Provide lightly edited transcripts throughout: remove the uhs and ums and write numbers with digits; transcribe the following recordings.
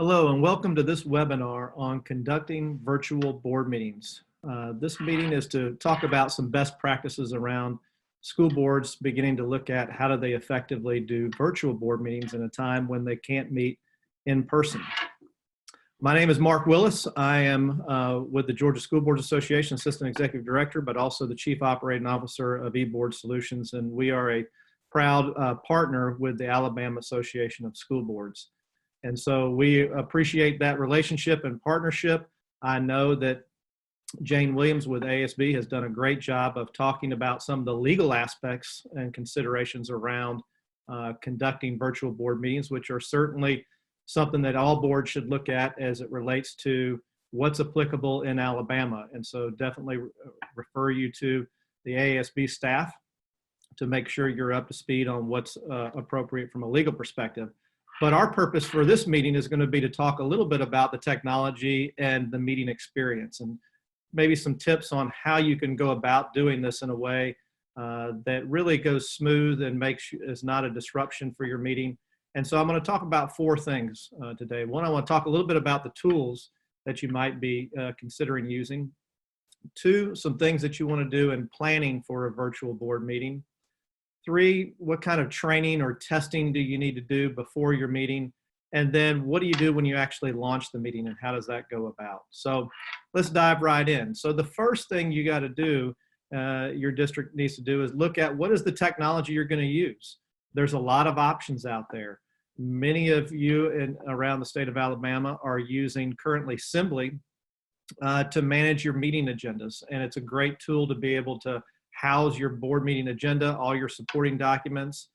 Hello and welcome to this webinar on conducting virtual board meetings. This meeting is to talk about some best practices around school boards beginning to look at how do they effectively do virtual board meetings in a time when they can't meet in person. My name is Mark Willis. I am with the Georgia School Boards Association, Assistant Executive Director, but also the Chief Operating Officer of eBoardSolutions, and we are a proud partner with the Alabama Association of School Boards. And so we appreciate that relationship and partnership. I know that Jane Williams with ASB has done a great job of talking about some of the legal aspects and considerations around conducting virtual board meetings, which are certainly something that all boards should look at as it relates to what's applicable in Alabama. And so definitely refer you to the ASB staff to make sure you're up to speed on what's appropriate from a legal perspective. But our purpose for this meeting is going to be to talk a little bit about the technology and the meeting experience, and maybe some tips on how you can go about doing this in a way that really goes smooth and is not a disruption for your meeting. And so I'm going to talk about four things today. One, I want to talk a little bit about the tools that you might be considering using. Two, some things that you want to do in planning for a virtual board meeting. Three, what kind of training or testing do you need to do before your meeting? And then what do you do when you actually launch the meeting, and how does that go about? So let's dive right in. So the first thing you got to do, your district needs to do, is look at what is the technology you're going to use. There's a lot of options out there. Many of you around the state of Alabama are using currently SIMBLI to manage your meeting agendas. And it's a great tool to be able to house your board meeting agenda, all your supporting documents,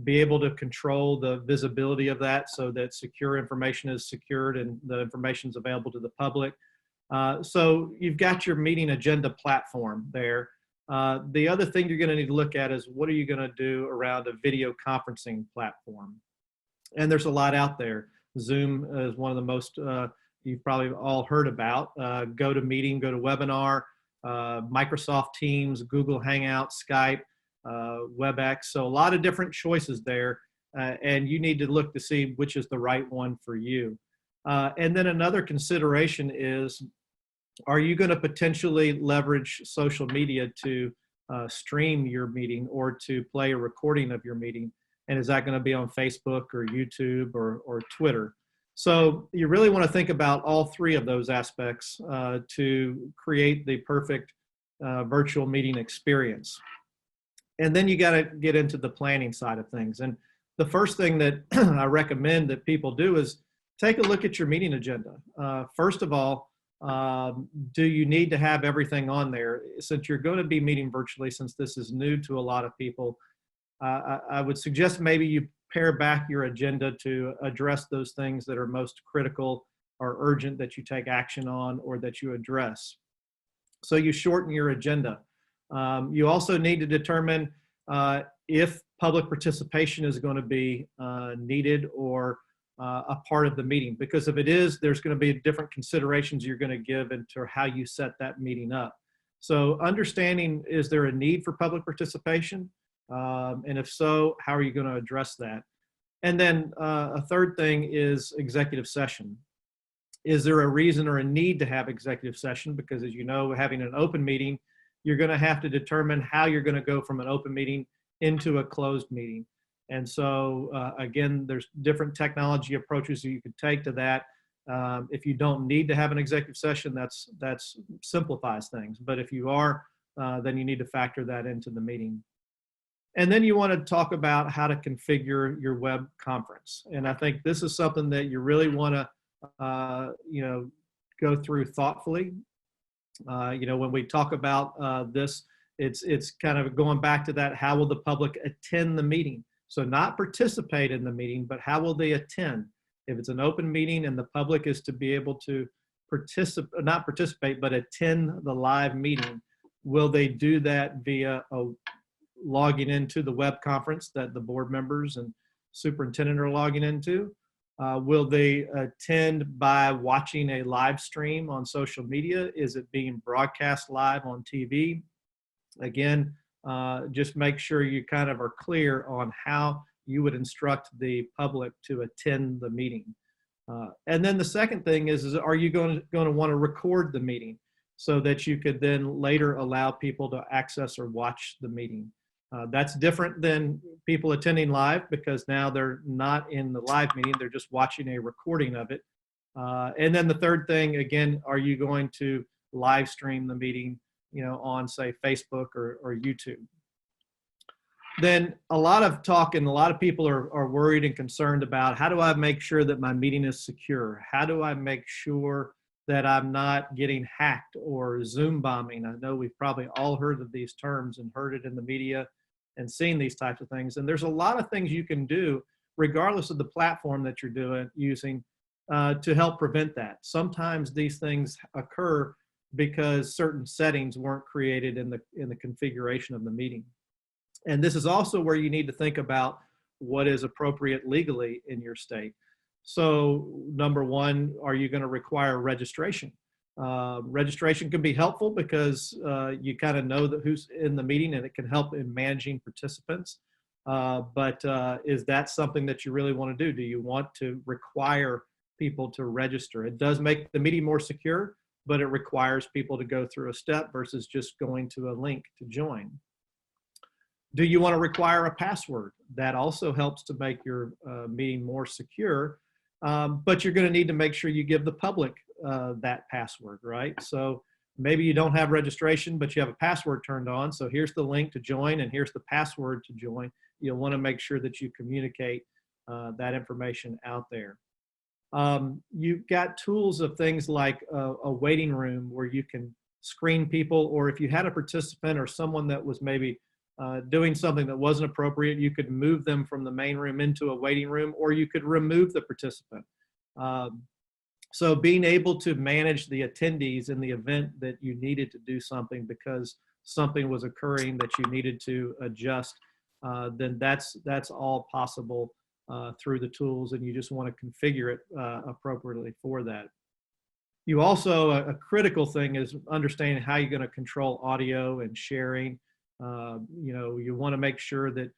be able to control the visibility of that so that secure information is secured and the information is available to the public. So you've got your meeting agenda platform there. The other thing you're going to need to look at is what are you going to do around a video conferencing platform? And there's a lot out there. Zoom is one of the most you've probably all heard about. GoToMeeting, GoToWebinar, Microsoft Teams, Google Hangouts, Skype, WebEx. So a lot of different choices there, and you need to look to see which is the right one for you. And then another consideration is, are you going to potentially leverage social media to stream your meeting or to play a recording of your meeting? And is that going to be on Facebook or YouTube or Twitter? So you really want to think about all three of those aspects to create the perfect virtual meeting experience. And then you got to get into the planning side of things. And the first thing that I recommend that people do is take a look at your meeting agenda. First of all, do you need to have everything on there? Since you're going to be meeting virtually, since this is new to a lot of people, I would suggest maybe you pare back your agenda to address those things that are most critical or urgent that you take action on or that you address. So you shorten your agenda. You also need to determine if public participation is going to be needed or a part of the meeting, because if it is, there's going to be different considerations you're going to give into how you set that meeting up. So understanding, is there a need for public participation? And if so, how are you going to address that? And then a third thing is executive session. Is there a reason or a need to have executive session? Because as you know, having an open meeting, you're going to have to determine how you're going to go from an open meeting into a closed meeting. And so again, there's different technology approaches that you could take to that. If you don't need to have an executive session, that's simplifies things. But if you are, then you need to factor that into the meeting. And then you want to talk about how to configure your web conference. And I think this is something that you really want to, go through thoughtfully. When we talk about this, it's kind of going back to that, how will the public attend the meeting? So not participate in the meeting, but how will they attend? If it's an open meeting and the public is to be able to not participate, but attend the live meeting, will they do that via logging into the web conference that the board members and superintendent are logging into? Will they attend by watching a live stream on social media? Is it being broadcast live on TV? Again, just make sure you kind of are clear on how you would instruct the public to attend the meeting. And then the second thing is are you going to want to record the meeting so that you could then later allow people to access or watch the meeting? That's different than people attending live, because now they're not in the live meeting, they're just watching a recording of it. And then the third thing, again, are you going to live stream the meeting, on, say, Facebook or YouTube? Then a lot of talk, and a lot of people are worried and concerned about, how do I make sure that my meeting is secure? How do I make sure that I'm not getting hacked or Zoom bombing? I know we've probably all heard of these terms and heard it in the media and seen these types of things. And there's a lot of things you can do, regardless of the platform that you're using, to help prevent that. Sometimes these things occur because certain settings weren't created in the configuration of the meeting. And this is also where you need to think about what is appropriate legally in your state. So number one, are you going to require registration? Registration can be helpful because you kind of know that who's in the meeting, and it can help in managing participants. But is that something that you really want to do? Do you want to require people to register? It does make the meeting more secure, but it requires people to go through a step versus just going to a link to join. Do you want to require a password? That also helps to make your meeting more secure, but you're going to need to make sure you give the public that password, right? So maybe you don't have registration, but you have a password turned on. So here's the link to join, and here's the password to join. You'll want to make sure that you communicate that information out there. You've got tools of things like a waiting room where you can screen people, or if you had a participant or someone that was maybe doing something that wasn't appropriate, you could move them from the main room into a waiting room, or you could remove the participant. So being able to manage the attendees in the event that you needed to do something because something was occurring that you needed to adjust, then that's all possible through the tools, and you just want to configure it appropriately for that. You also, a critical thing is understanding how you're going to control audio and sharing. You want to make sure that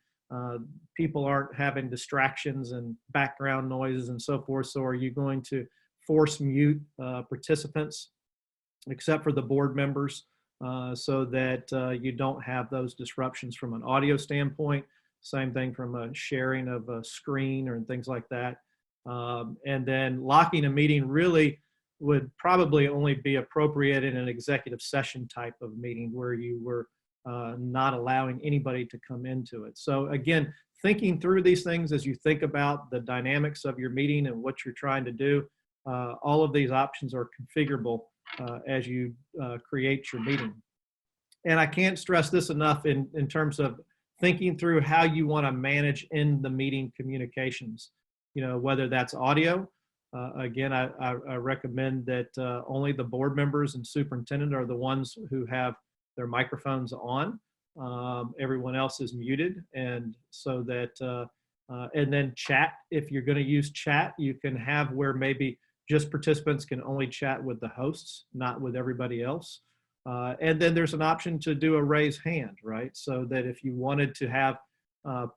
people aren't having distractions and background noises and so forth. So are you going to force mute participants, except for the board members, so that you don't have those disruptions from an audio standpoint? Same thing from a sharing of a screen or things like that. And then locking a meeting really would probably only be appropriate in an executive session type of meeting where you were not allowing anybody to come into it. So again, thinking through these things as you think about the dynamics of your meeting and what you're trying to do, all of these options are configurable as you create your meeting. And I can't stress this enough in terms of thinking through how you want to manage in the meeting communications, whether that's audio. Again, I recommend that only the board members and superintendent are the ones who have their microphones on. Everyone else is muted, and so that, and then chat. If you're going to use chat, you can have where maybe just participants can only chat with the hosts, not with everybody else. And then there's an option to do a raise hand, right? So that if you wanted to have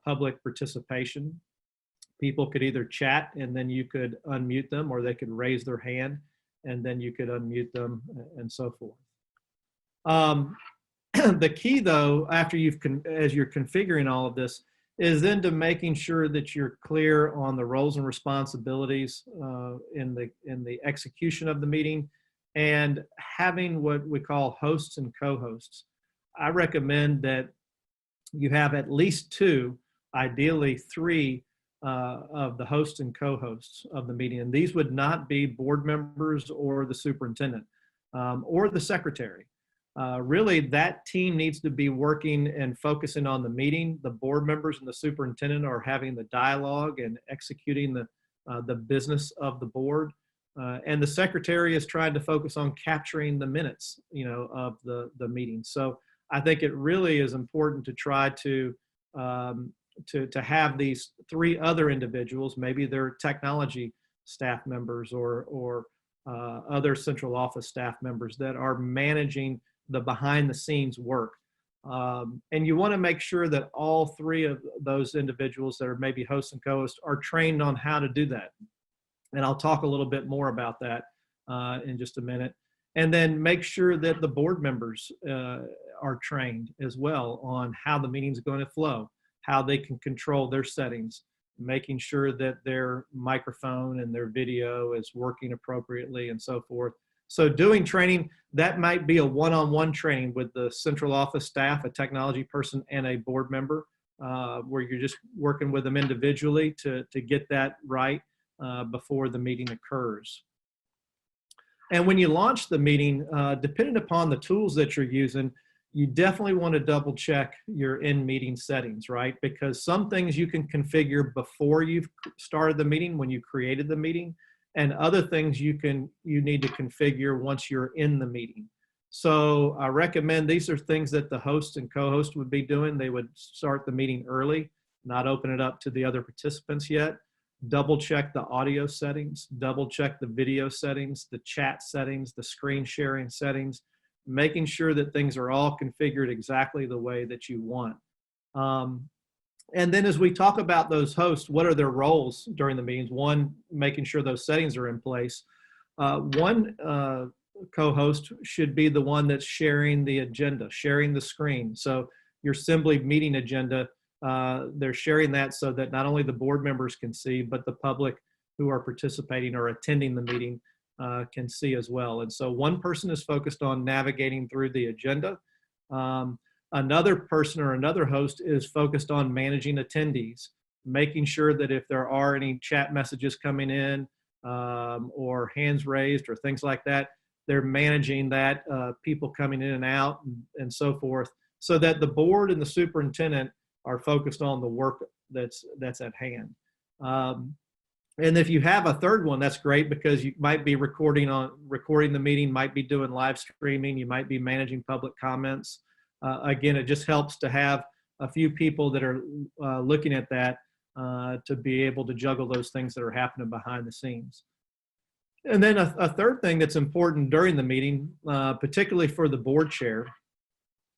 public participation, people could either chat and then you could unmute them, or they could raise their hand and then you could unmute them, and so forth. The key though, after as you're configuring all of this, is then to making sure that you're clear on the roles and responsibilities in the execution of the meeting, and having what we call hosts and co-hosts. I recommend that you have at least 2, ideally 3, of the hosts and co-hosts of the meeting. And these would not be board members or the superintendent or the secretary. Really, that team needs to be working and focusing on the meeting. The board members and the superintendent are having the dialogue and executing the business of the board. And the secretary is trying to focus on capturing the minutes, of the meeting. So I think it really is important to try to have these 3 other individuals, maybe they're technology staff members or other central office staff members that are managing the behind the scenes work. And you want to make sure that all 3 of those individuals that are maybe hosts and co-hosts are trained on how to do that. And I'll talk a little bit more about that in just a minute. And then make sure that the board members are trained as well on how the meeting is going to flow, how they can control their settings, making sure that their microphone and their video is working appropriately and so forth. So doing training, that might be a one-on-one training with the central office staff, a technology person, and a board member, where you're just working with them individually to get that right before the meeting occurs. And when you launch the meeting, depending upon the tools that you're using, you definitely want to double check your in-meeting settings, right? Because some things you can configure before you've started the meeting, when you created the meeting, and other things you need to configure once you're in the meeting. So I recommend these are things that the host and co-host would be doing. They would start the meeting early, not open it up to the other participants yet. Double check the audio settings, double check the video settings, the chat settings, the screen sharing settings, making sure that things are all configured exactly the way that you want. And then as we talk about those hosts, what are their roles during the meetings? One, making sure those settings are in place. One co-host should be the one that's sharing the agenda, sharing the screen. So your SIMBLI meeting agenda, they're sharing that so that not only the board members can see, but the public who are participating or attending the meeting can see as well. And so one person is focused on navigating through the agenda. Another person or another host is focused on managing attendees, making sure that if there are any chat messages coming in or hands raised or things like that, they're managing that, people coming in and out and so forth, so that the board and the superintendent are focused on the work that's at hand. And if you have a third one, that's great, because you might be recording the meeting, might be doing live streaming, you might be managing public comments. Again, it just helps to have a few people that are looking at that to be able to juggle those things that are happening behind the scenes. And then a third thing that's important during the meeting, particularly for the board chair,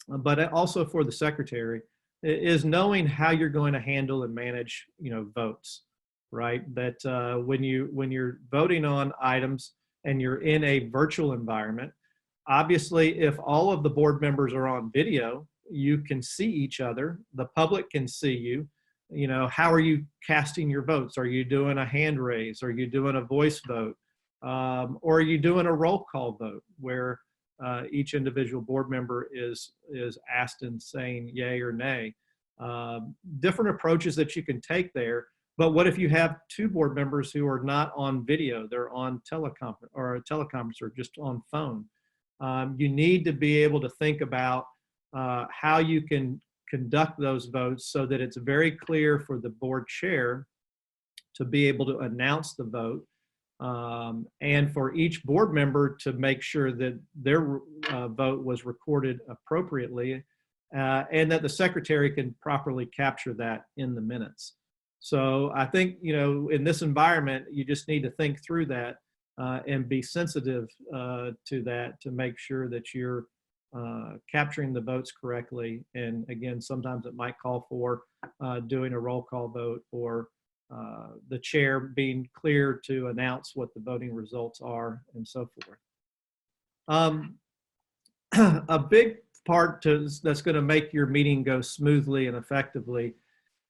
but also for the secretary, is knowing how you're going to handle and manage, votes, right? That when you're voting on items and you're in a virtual environment, obviously, if all of the board members are on video, you can see each other. The public can see you. How are you casting your votes? Are you doing a hand raise? Are you doing a voice vote? Or are you doing a roll call vote where each individual board member is asked and saying yay or nay? Different approaches that you can take there. But what if you have two board members who are not on video? They're on teleconference or just on phone. You need to be able to think about how you can conduct those votes so that it's very clear for the board chair to be able to announce the vote, and for each board member to make sure that their vote was recorded appropriately, and that the secretary can properly capture that in the minutes. So I think, in this environment, you just need to think through that and be sensitive to that, to make sure that you're capturing the votes correctly. And again, sometimes it might call for doing a roll call vote, or the chair being clear to announce what the voting results are, and so forth. A big part that's going to make your meeting go smoothly and effectively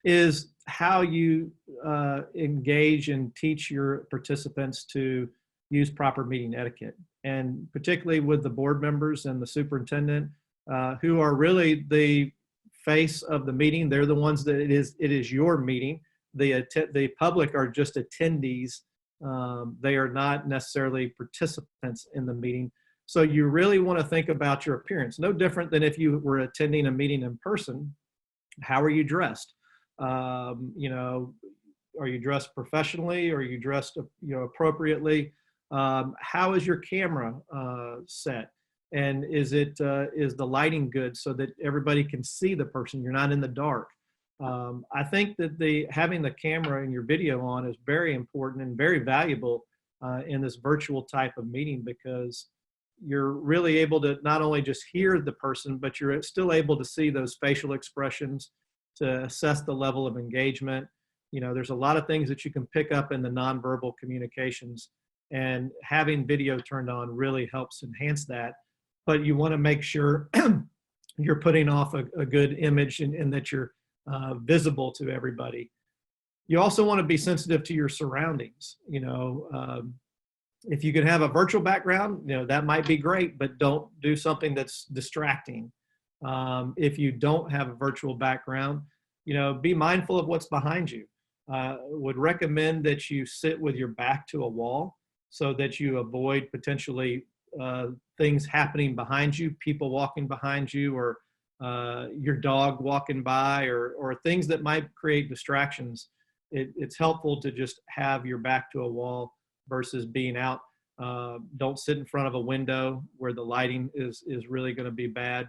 is how you engage and teach your participants to use proper meeting etiquette, and particularly with the board members and the superintendent, who are really the face of the meeting. They're the ones that it is your meeting. The public are just attendees. They are not necessarily participants in the meeting. So you really want to think about your appearance. No different than if you were attending a meeting in person. How are you dressed? Are you dressed professionally? Are you dressed appropriately? How is your camera set? And is the lighting good so that everybody can see the person? You're not in the dark. I think that having the camera and your video on is very important and very valuable in this virtual type of meeting, because you're really able to not only just hear the person, but you're still able to see those facial expressions to assess the level of engagement. You know, there's a lot of things that you can pick up in the nonverbal communications, and having video turned on really helps enhance that. But you want to make sure you're putting off a good image, and that you're visible to everybody. You also want to be sensitive to your surroundings. You know, if you can have a virtual background, you know, that might be great, but don't do something that's distracting. If you don't have a virtual background, you know, be mindful of what's behind you. Would recommend that you sit with your back to a wall so that you avoid potentially things happening behind you, people walking behind you, or your dog walking by, or things that might create distractions. It's helpful to just have your back to a wall versus being out. Don't sit in front of a window where the lighting is really going to be bad.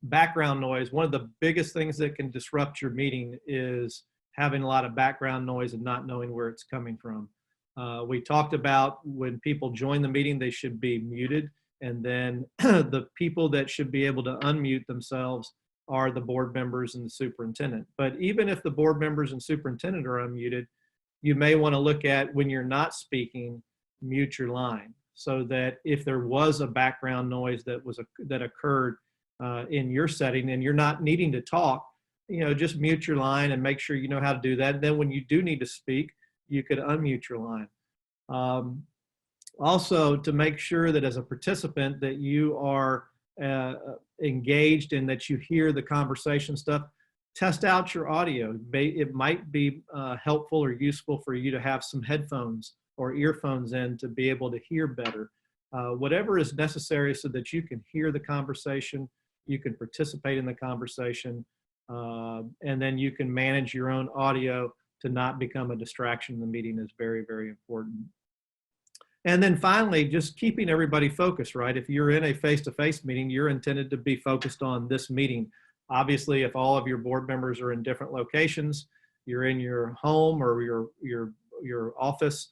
Background noise. One of the biggest things that can disrupt your meeting is having a lot of background noise and not knowing where it's coming from. We talked about when people join the meeting, they should be muted, and then the people that should be able to unmute themselves are the board members and the superintendent. But even if the board members and superintendent are unmuted, you may want to look at, when you're not speaking, mute your line, so that if there was a background noise that occurred in your setting and you're not needing to talk, you know, just mute your line and make sure you know how to do that. And then when you do need to speak, you could unmute your line. Also, to make sure that as a participant that you are engaged and that you hear the conversation stuff, test out your audio. It might be helpful or useful for you to have some headphones or earphones in to be able to hear better. Whatever is necessary so that you can hear the conversation, you can participate in the conversation, and then you can manage your own audio to not become a distraction in the meeting is very, very important. And then finally, just keeping everybody focused, right? If you're in a face-to-face meeting, you're intended to be focused on this meeting. Obviously, if all of your board members are in different locations, you're in your home or your office,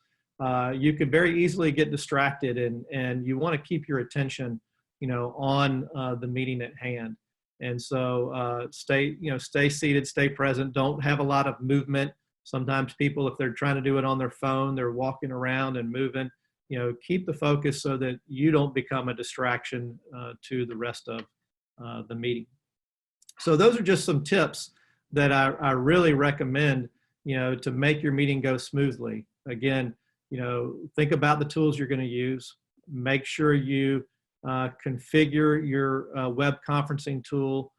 you could very easily get distracted, and you want to keep your attention, you know, on the meeting at hand. And so stay seated, stay present. Don't have a lot of movement. Sometimes people, if they're trying to do it on their phone, they're walking around and moving. You know, keep the focus so that you don't become a distraction to the rest of the meeting. So those are just some tips that I really recommend, you know, to make your meeting go smoothly. Again, you know, think about the tools you're going to use. Make sure you configure your web conferencing tool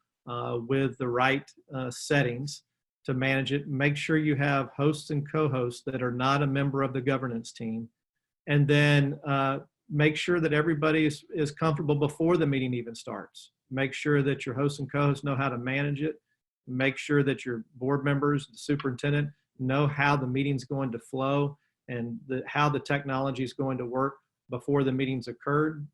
with the right settings to manage it. Make sure you have hosts and co-hosts that are not a member of the governance team. And then make sure that everybody is comfortable before the meeting even starts. Make sure that your hosts and co-hosts know how to manage it. Make sure that your board members, the superintendent, know how the meeting's going to flow and how the technology is going to work before the meeting's occurred.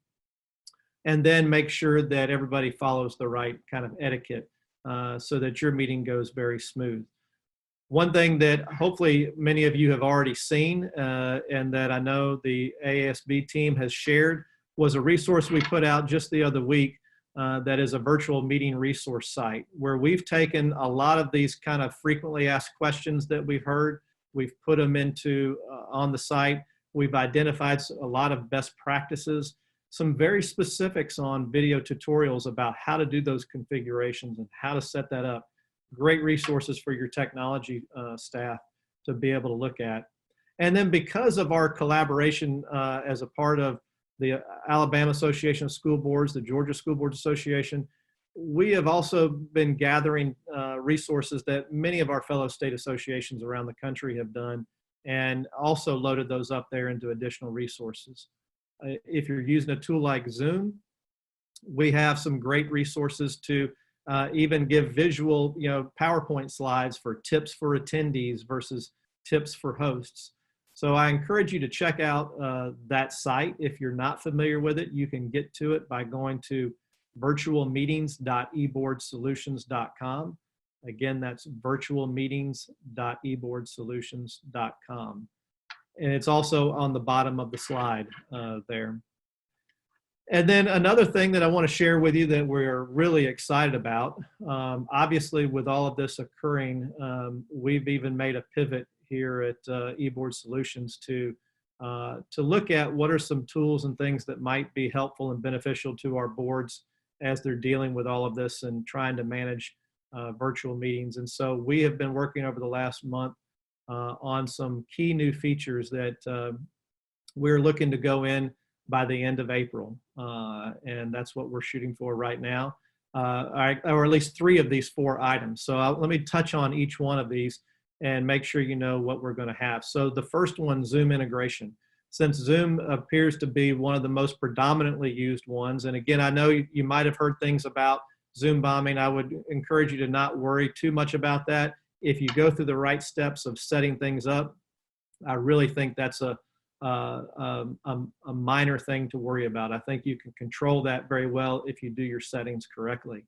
And then make sure that everybody follows the right kind of etiquette so that your meeting goes very smooth. One thing that hopefully many of you have already seen and that I know the AASB team has shared was a resource we put out just the other week that is a virtual meeting resource site where we've taken a lot of these kind of frequently asked questions that we've heard. We've put them into on the site. We've identified a lot of best practices, some very specifics on video tutorials about how to do those configurations and how to set that up. Great resources for your technology staff to be able to look at. And then because of our collaboration as a part of the Alabama Association of School Boards, the Georgia School Boards Association, we have also been gathering resources that many of our fellow state associations around the country have done, and also loaded those up there into additional resources. If you're using a tool like Zoom, we have some great resources to even give visual, you know, PowerPoint slides for tips for attendees versus tips for hosts. So I encourage you to check out that site. If you're not familiar with it, you can get to it by going to virtualmeetings.eBoardSolutions.com. Again, that's virtualmeetings.eBoardSolutions.com. And it's also on the bottom of the slide there. And then another thing that I want to share with you that we're really excited about, obviously with all of this occurring, we've even made a pivot here at eBoardSolutions to look at what are some tools and things that might be helpful and beneficial to our boards as they're dealing with all of this and trying to manage virtual meetings. And so we have been working over the last month on some key new features that we're looking to go in by the end of April. And that's what we're shooting for right now, or at least 3 of these 4 items. So let me touch on each one of these and make sure you know what we're going to have. So the first one, Zoom integration. Since Zoom appears to be one of the most predominantly used ones, and again, I know you might have heard things about Zoom bombing. I would encourage you to not worry too much about that. If you go through the right steps of setting things up, I really think that's a minor thing to worry about. I think you can control that very well if you do your settings correctly.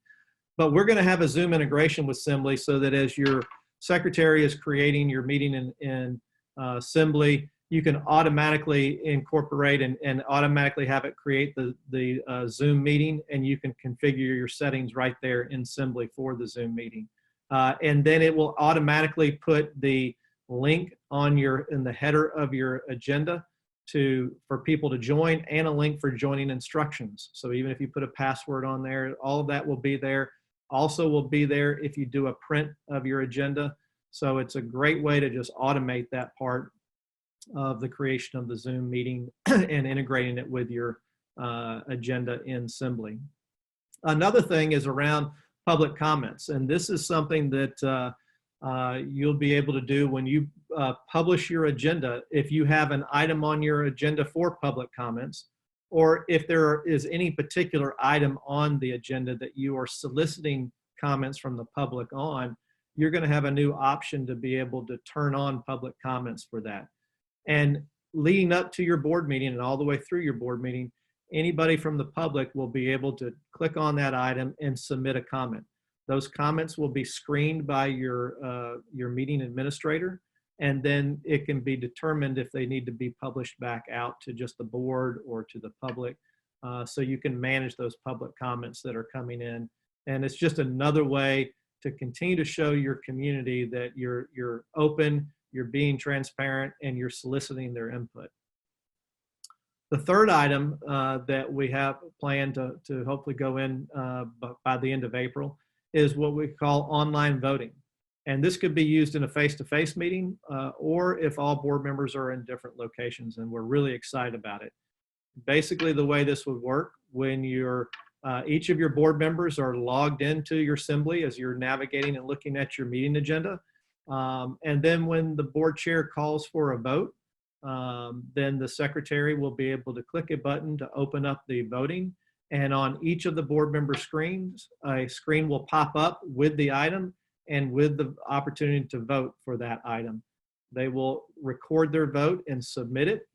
But we're going to have a Zoom integration with SIMBLI so that as your secretary is creating your meeting in SIMBLI, you can automatically incorporate and automatically have it create the Zoom meeting, and you can configure your settings right there in SIMBLI for the Zoom meeting. And then it will automatically put the link on in the header of your agenda for people to join, and a link for joining instructions. So even if you put a password on there, all of that will be there. Also will be there if you do a print of your agenda. So it's a great way to just automate that part of the creation of the Zoom meeting and integrating it with your agenda in SIMBLI. Another thing is around public comments, and this is something that you'll be able to do when you publish your agenda. If you have an item on your agenda for public comments, or if there is any particular item on the agenda that you are soliciting comments from the public on, you're going to have a new option to be able to turn on public comments for that. And leading up to your board meeting and all the way through your board meeting, anybody from the public will be able to click on that item and submit a comment. Those comments will be screened by your meeting administrator, and then it can be determined if they need to be published back out to just the board or to the public. So you can manage those public comments that are coming in. And it's just another way to continue to show your community that you're open, you're being transparent, and you're soliciting their input. The third item that we have planned to hopefully go in by the end of April is what we call online voting. And this could be used in a face-to-face meeting or if all board members are in different locations, and we're really excited about it. Basically, the way this would work, when each of your board members are logged into your SIMBLI as you're navigating and looking at your meeting agenda, and then when the board chair calls for a vote, then the secretary will be able to click a button to open up the voting. And on each of the board member screens, a screen will pop up with the item and with the opportunity to vote for that item. They will record their vote and submit it.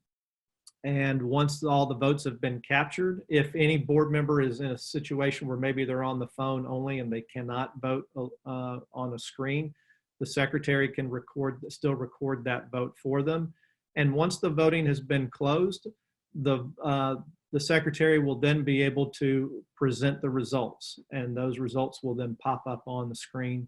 And once all the votes have been captured, if any board member is in a situation where maybe they're on the phone only and they cannot vote on a screen, the secretary can still record that vote for them. And once the voting has been closed, the secretary will then be able to present the results, and those results will then pop up on the screen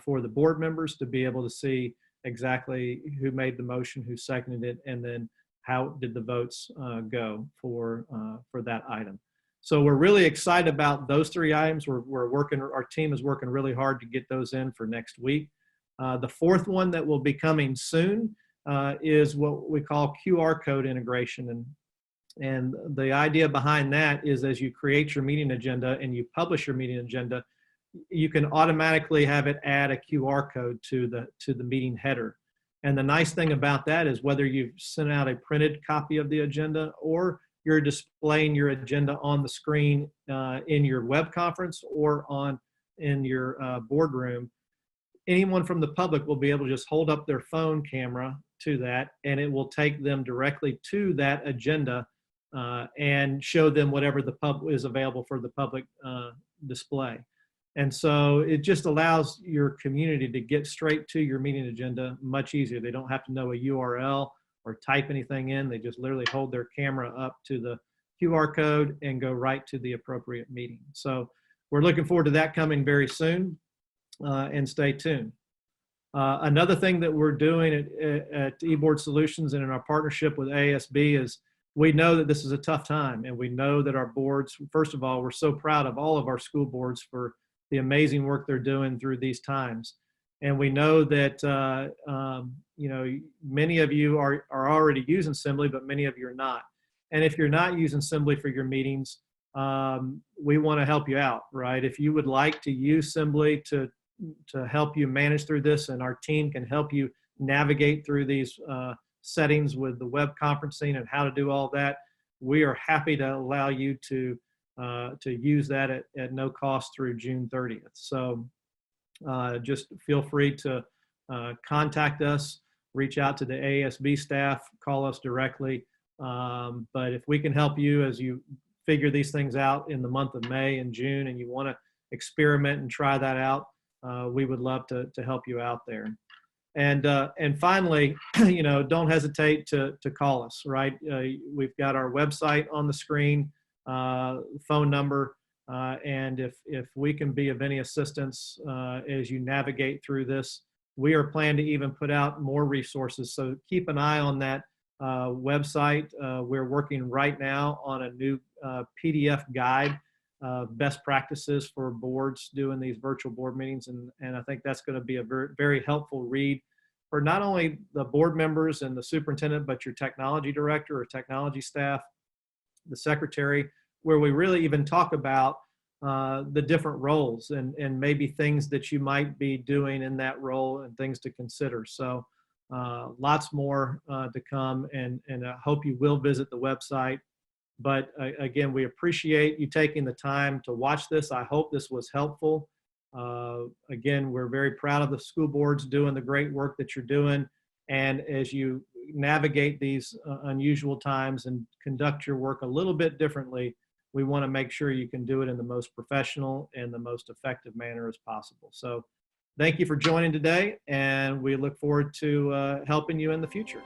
for the board members to be able to see exactly who made the motion, who seconded it, and then how did the votes go for that item. So we're really excited about those 3 items. Our team is working really hard to get those in for next week. The fourth one that will be coming soon is what we call QR code integration. And the idea behind that is, as you create your meeting agenda and you publish your meeting agenda, you can automatically have it add a QR code to the meeting header. And the nice thing about that is, whether you've sent out a printed copy of the agenda or you're displaying your agenda on the screen in your web conference or in your boardroom, anyone from the public will be able to just hold up their phone camera to that, and it will take them directly to that agenda and show them whatever is available for the public display. And so it just allows your community to get straight to your meeting agenda much easier. They don't have to know a URL or type anything in. They just literally hold their camera up to QR code and go right to the appropriate meeting. So we're looking forward to that coming very soon, and stay tuned. Another thing that we're doing at eBoardSolutions and in our partnership with ASB is we know that this is a tough time, and we know that our boards, first of all, we're so proud of all of our school boards for the amazing work they're doing through these times. And we know that you know, many of you are already using SIMBLI, but many of you are not. And if you're not using SIMBLI for your meetings, we want to help you out, right? If you would like to use SIMBLI to help you manage through this, and our team can help you navigate through these settings with the web conferencing and how to do all that, we are happy to allow you to use that at no cost through June 30th. So just feel free to contact us, reach out to the ASB staff, call us directly. But if we can help you as you figure these things out in the month of May and June, and you want to experiment and try that out, we would love to help you out there. And finally, you know, don't hesitate to call us, right? We've got our website on the screen, phone number, and if we can be of any assistance as you navigate through this, we are planning to even put out more resources. So keep an eye on that website. We're working right now on a new PDF guide, best practices for boards doing these virtual board meetings. And I think that's going to be a very, very helpful read for not only the board members and the superintendent, but your technology director or technology staff, the secretary, where we really even talk about the different roles and maybe things that you might be doing in that role and things to consider. So lots more to come, and I hope you will visit the website. But again, we appreciate you taking the time to watch this. I hope this was helpful. Again, we're very proud of the school boards doing the great work that you're doing. And as you navigate these unusual times and conduct your work a little bit differently, we want to make sure you can do it in the most professional and the most effective manner as possible. So thank you for joining today, and we look forward to helping you in the future.